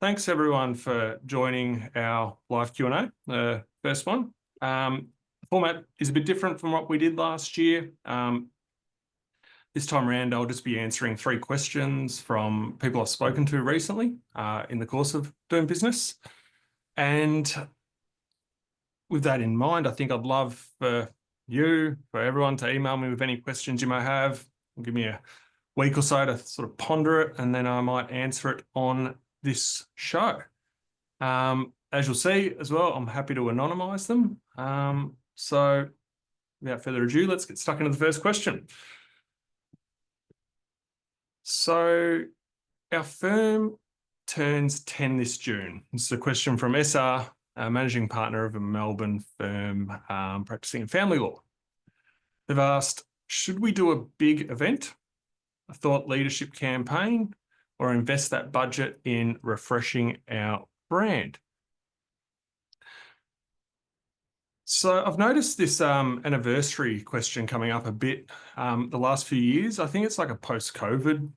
Thanks everyone for joining our live Q&A, the first one. The format is a bit different from what we did last year. This time around, I'll just be answering 3 questions from people I've spoken to recently in the course of doing business. And with that in mind, I think I'd love for everyone to email me with any questions you may have. Give me a week or so to sort of ponder it, and then I might answer it on this show. As you'll see as well, I'm happy to anonymize them. So without further ado, let's get stuck into the first question. So our firm turns 10 this June. This is a question from SR, a managing partner of a Melbourne firm practicing in family law. They've asked, should we do a big event, a thought leadership campaign, or invest that budget in refreshing our brand? So I've noticed this anniversary question coming up a bit the last few years. I think it's like a post-COVID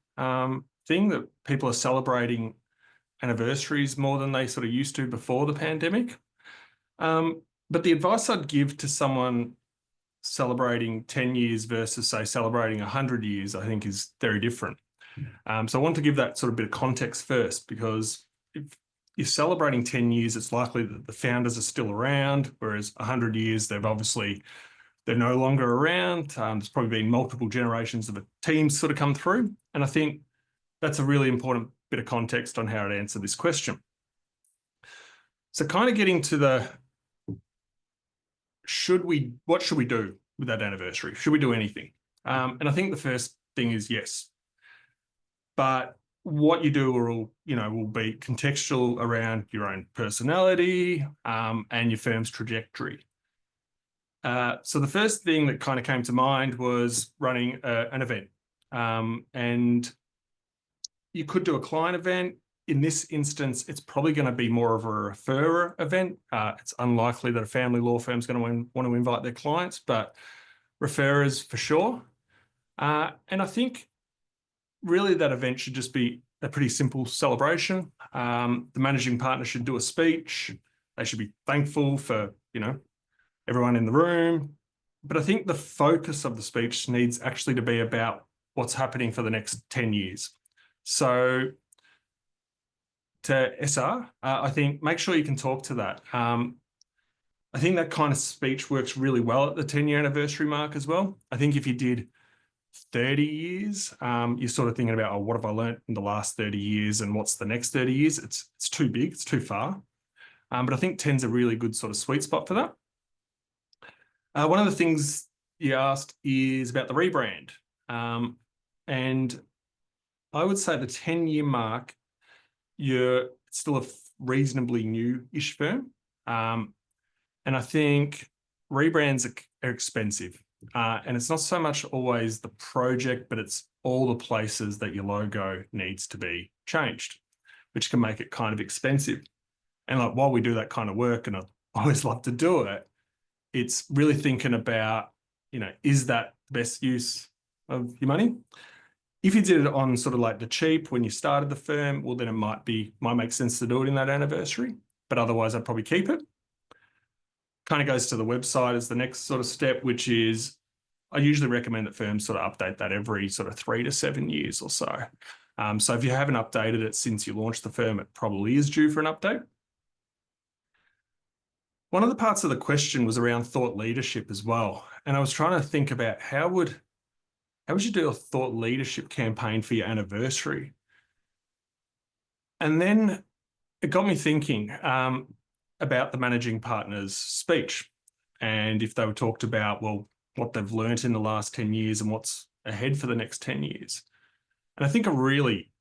thing that people are celebrating anniversaries more than they sort of used to before the pandemic. But the advice I'd give to someone celebrating 10 years versus, say, celebrating 100 years, I think is very different. So I want to give that sort of bit of context first, because if you're celebrating 10 years, it's likely that the founders are still around, whereas 100 years, they're no longer around. There's probably been multiple generations of a team sort of come through. And I think that's a really important bit of context on how to answer this question. So kind of getting to the, what should we do with that anniversary? Should we do anything? And I think the first thing is yes. But what you do will be contextual around your own personality and your firm's trajectory. So the first thing that kind of came to mind was running an event. And you could do a client event. In this instance, it's probably going to be more of a referrer event. It's unlikely that a family law firm is going to want to invite their clients, but referrers for sure. And I think really that event should just be a pretty simple celebration. The managing partner should do a speech. They should be thankful for, everyone in the room. But I think the focus of the speech needs actually to be about what's happening for the next 10 years. So to SR, I think make sure you can talk to that. I think that kind of speech works really well at the 10-year anniversary mark as well. I think if you did 30 years, you're sort of thinking about, what have I learned in the last 30 years and what's the next 30 years? It's too big, it's too far. But I think 10's a really good sort of sweet spot for that. One of the things you asked is about the rebrand. And I would say the 10-year mark, you're still a reasonably new-ish firm. And I think rebrands are expensive. And it's not so much always the project, but it's all the places that your logo needs to be changed, which can make it kind of expensive. And like, while we do that kind of work, and I always love to do it, it's really thinking about, is that the best use of your money? If you did it on sort of like the cheap when you started the firm, well, then it might make sense to do it in that anniversary, but otherwise I'd probably keep it. Kind of goes to the website as the next sort of step, which is I usually recommend that firms sort of update that every sort of 3 to 7 years or so. So if you haven't updated it since you launched the firm, it probably is due for an update. One of the parts of the question was around thought leadership as well. And I was trying to think about how would you do a thought leadership campaign for your anniversary? And then it got me thinking about the managing partner's speech, and if they were talked about, well, what they've learnt in the last 10 years and what's ahead for the next 10 years. And I think a really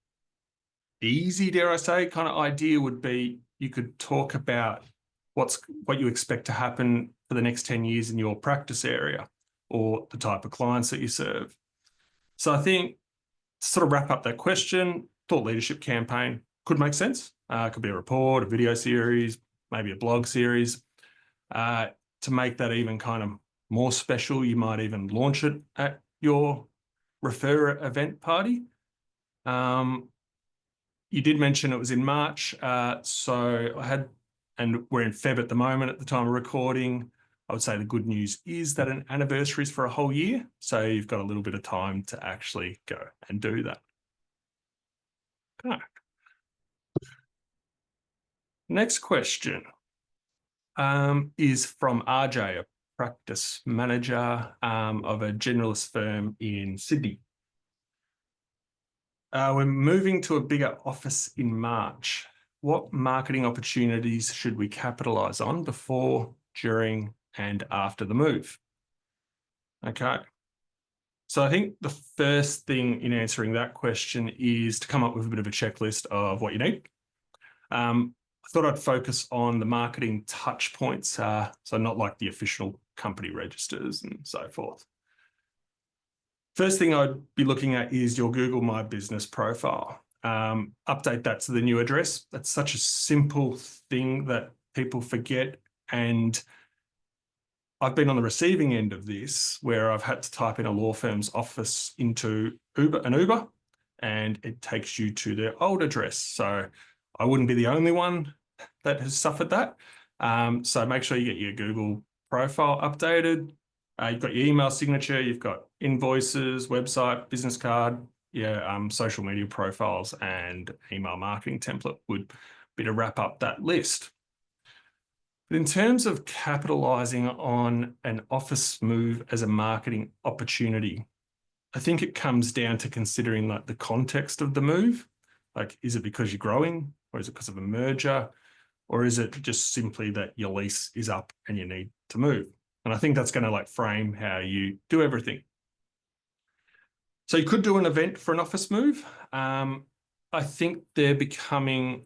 easy, dare I say, kind of idea would be you could talk about what you expect to happen for the next 10 years in your practice area or the type of clients that you serve. So I think to sort of wrap up that question, thought leadership campaign could make sense. It could be a report, a video series, maybe a blog series. To make that even kind of more special, you might even launch it at your referrer event party. you did mention it was in March. So and we're in Feb at the moment at the time of recording. I would say the good news is that an anniversary is for a whole year. So you've got a little bit of time to actually go and do that. Okay. Next question is from RJ, a practice manager of a generalist firm in Sydney. We're moving to a bigger office in March. What marketing opportunities should we capitalise on before, during, and after the move? Okay. So I think the first thing in answering that question is to come up with a bit of a checklist of what you need. I thought I'd focus on the marketing touch points, so not like the official company registers and so forth. First thing I'd be looking at is your Google My Business profile. Update that to the new address. That's such a simple thing that people forget. And I've been on the receiving end of this where I've had to type in a law firm's office into Uber, and it takes you to their old address. So I wouldn't be the only one that has suffered that. So make sure you get your Google profile updated. You've got your email signature, you've got invoices, website, business card, social media profiles, and email marketing template would be to wrap up that list. But in terms of capitalizing on an office move as a marketing opportunity, I think it comes down to considering like the context of the move. Like, is it because you're growing, or is it because of a merger, or is it just simply that your lease is up and you need to move? And I think that's going to like frame how you do everything. So you could do an event for an office move. I think they're becoming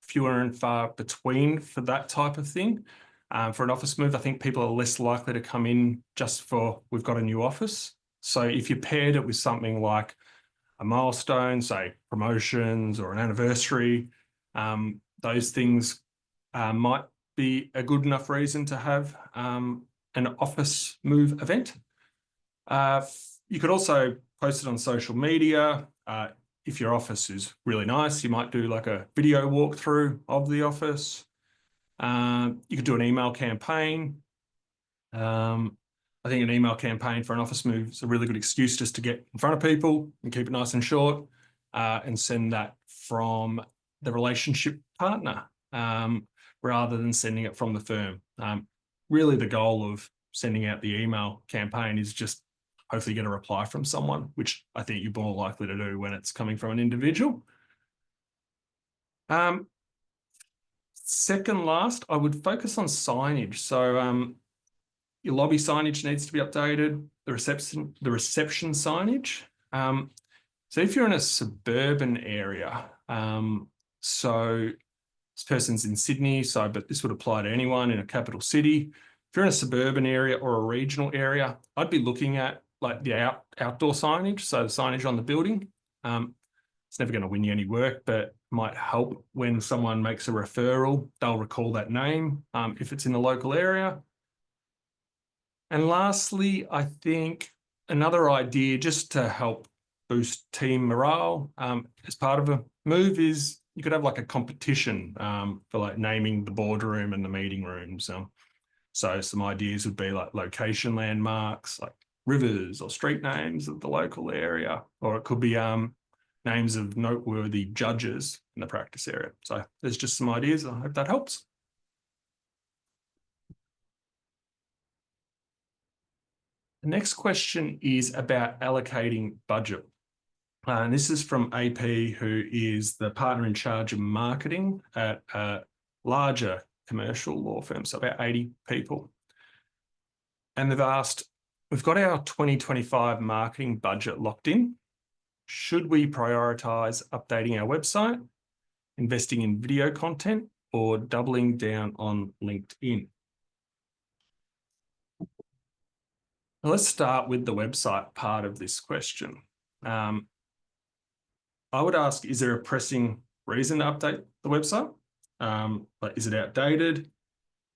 fewer and far between for that type of thing. For an office move, I think people are less likely to come in just for we've got a new office. So if you paired it with something like a milestone, say promotions or an anniversary, those things might be a good enough reason to have an office move event. You could also post it on social media. If your office is really nice, you might do like a video walkthrough of the office. You could do an email campaign. I think an email campaign for an office move is a really good excuse just to get in front of people and keep it nice and short, and send that from the relationship partner rather than sending it from the firm. Really the goal of sending out the email campaign is just hopefully get a reply from someone, which I think you're more likely to do when it's coming from an individual. Second last, I would focus on signage. So your lobby signage needs to be updated, the reception signage. So if you're in a suburban area, so this person's in Sydney, but this would apply to anyone in a capital city. If you're in a suburban area or a regional area, I'd be looking at like the outdoor signage, so the signage on the building. It's never going to win you any work, but might help when someone makes a referral. They'll recall that name if it's in the local area. And lastly, I think another idea just to help boost team morale as part of a move is you could have like a competition for like naming the boardroom and the meeting rooms. So some ideas would be like location landmarks, like rivers or street names of the local area, or it could be names of noteworthy judges in the practice area. So there's just some ideas. I hope that helps. The next question is about allocating budget. And this is from AP, who is the partner in charge of marketing at a larger commercial law firm, so about 80 people. And they've asked, we've got our 2025 marketing budget locked in. Should we prioritise updating our website, investing in video content, or doubling down on LinkedIn? Now let's start with the website part of this question. I would ask, is there a pressing reason to update the website? Like, is it outdated?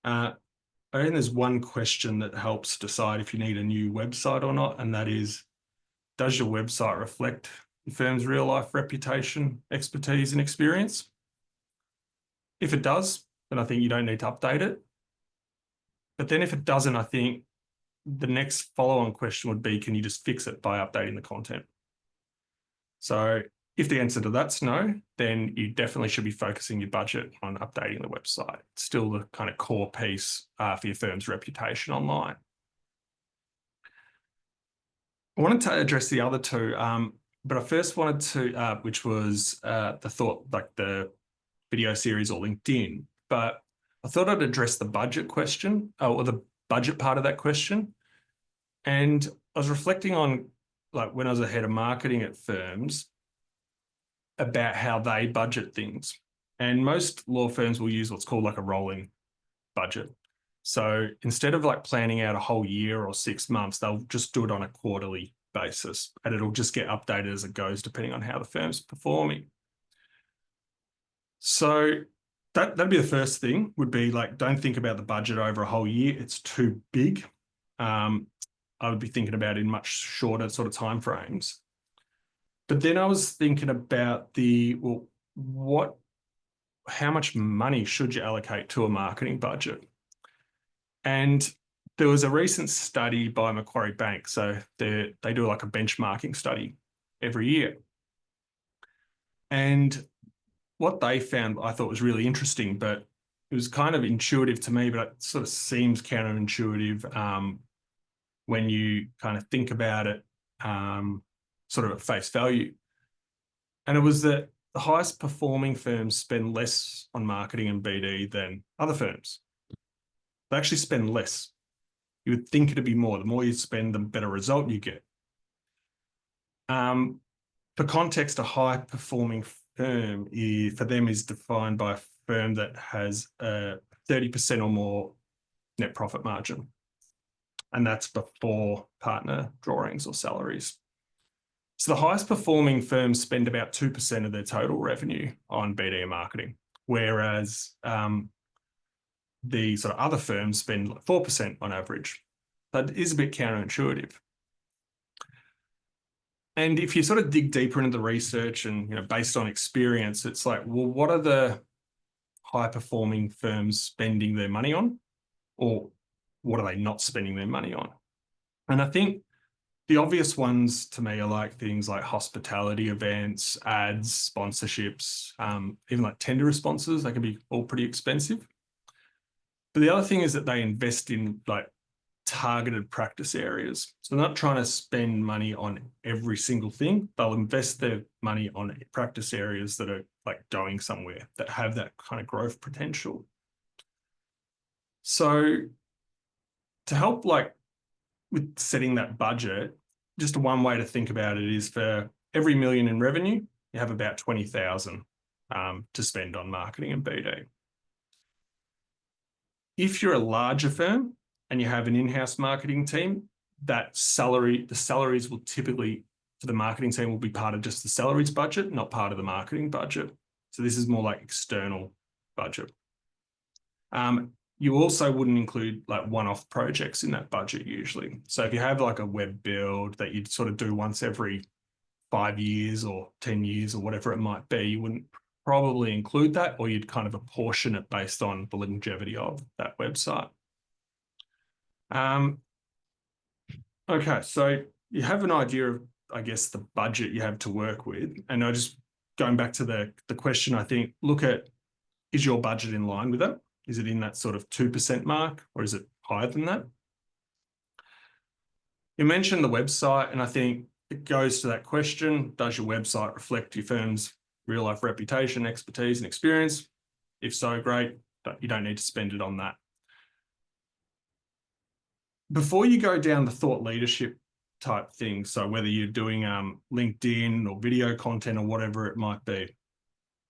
I think there's one question that helps decide if you need a new website or not, and that is, does your website reflect your firm's real life reputation, expertise, and experience? If it does, then I think you don't need to update it. But then if it doesn't, I think the next follow-on question would be, can you just fix it by updating the content? So if the answer to that's no, then you definitely should be focusing your budget on updating the website. It's still the kind of core piece for your firm's reputation online. I wanted to address the other two, but I first wanted to, which was the thought, like the video series or LinkedIn. But I thought I'd address the budget question, or the budget part of that question. And I was reflecting on, like, when I was a head of marketing at firms, about how they budget things. And most law firms will use what's called like a rolling budget. So instead of like planning out a whole year or 6 months, they'll just do it on a quarterly basis, and it'll just get updated as it goes, depending on how the firm's performing. So that'd be the first thing, would be like, don't think about the budget over a whole year. It's too big. I would be thinking about it in much shorter sort of timeframes. But then I was thinking about how much money should you allocate to a marketing budget? And there was a recent study by Macquarie Bank. So they do like a benchmarking study every year. And what they found, I thought, was really interesting, but it was kind of intuitive to me, but it sort of seems counterintuitive when you kind of think about it sort of at face value. And it was that the highest performing firms spend less on marketing and BD than other firms. They actually spend less. You would think it'd be more. The more you spend, the better result you get. For context, a high performing firm for them is defined by a firm that has a 30% or more net profit margin. And that's before partner drawings or salaries. So the highest performing firms spend about 2% of their total revenue on BD and marketing, whereas the sort of other firms spend like 4% on average. That is a bit counterintuitive. And if you sort of dig deeper into the research and, based on experience, it's like, well, what are the high performing firms spending their money on? Or what are they not spending their money on? And I think the obvious ones to me are like things like hospitality events, ads, sponsorships, even like tender responses. They can be all pretty expensive. But the other thing is that they invest in like targeted practice areas. So they're not trying to spend money on every single thing. They'll invest their money on practice areas that are like going somewhere, that have that kind of growth potential. So to help like with setting that budget, just one way to think about it is, for every $1 million in revenue, you have about 20,000 to spend on marketing and BD. If you're a larger firm and you have an in-house marketing team, the salaries will typically, for the marketing team, will be part of just the salaries budget, not part of the marketing budget. So this is more like external budget. You also wouldn't include like one-off projects in that budget usually. So if you have like a web build that you'd sort of do once every 5 years or 10 years or whatever it might be, you wouldn't probably include that, or you'd kind of apportion it based on the longevity of that website. Okay, so you have an idea of, I guess, the budget you have to work with. And I just, going back to the question, I think, look at, is your budget in line with that? Is it in that sort of 2% mark, or is it higher than that? You mentioned the website, and I think it goes to that question. Does your website reflect your firm's real life reputation, expertise, and experience? If so, great. You don't need to spend it on that. Before you go down the thought leadership type thing, so whether you're doing LinkedIn or video content or whatever it might be,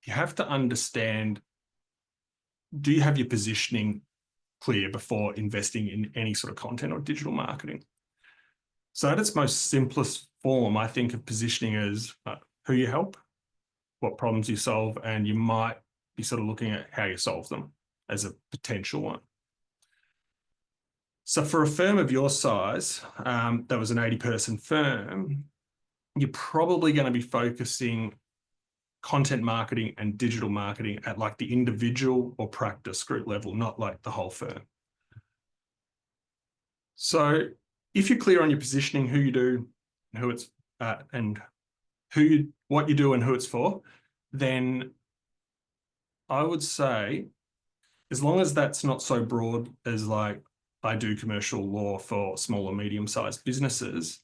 you have to understand, do you have your positioning clear before investing in any sort of content or digital marketing? So at its most simplest form, I think of positioning as who you help, what problems you solve, and you might be sort of looking at how you solve them as a potential one. So for a firm of your size, that was an 80-person firm, you're probably going to be focusing content marketing and digital marketing at like the individual or practice group level, not like the whole firm. So if you're clear on your positioning, who you do, and who it's and what you do and who it's for, then I would say, as long as that's not so broad as like I do commercial law for small or medium-sized businesses,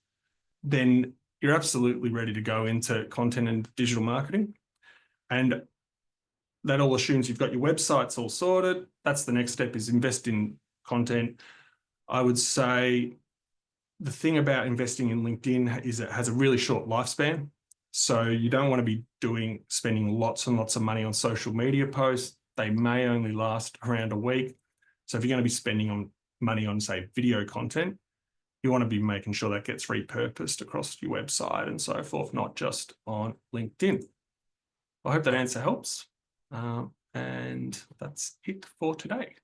then you're absolutely ready to go into content and digital marketing. And that all assumes you've got your websites all sorted. That's the next step, is invest in content. I would say the thing about investing in LinkedIn is it has a really short lifespan. So you don't want to be spending lots and lots of money on social media posts. They may only last around a week. So if you're going to be spending money on, say, video content, you want to be making sure that gets repurposed across your website and so forth, not just on LinkedIn. I hope that answer helps. And that's it for today.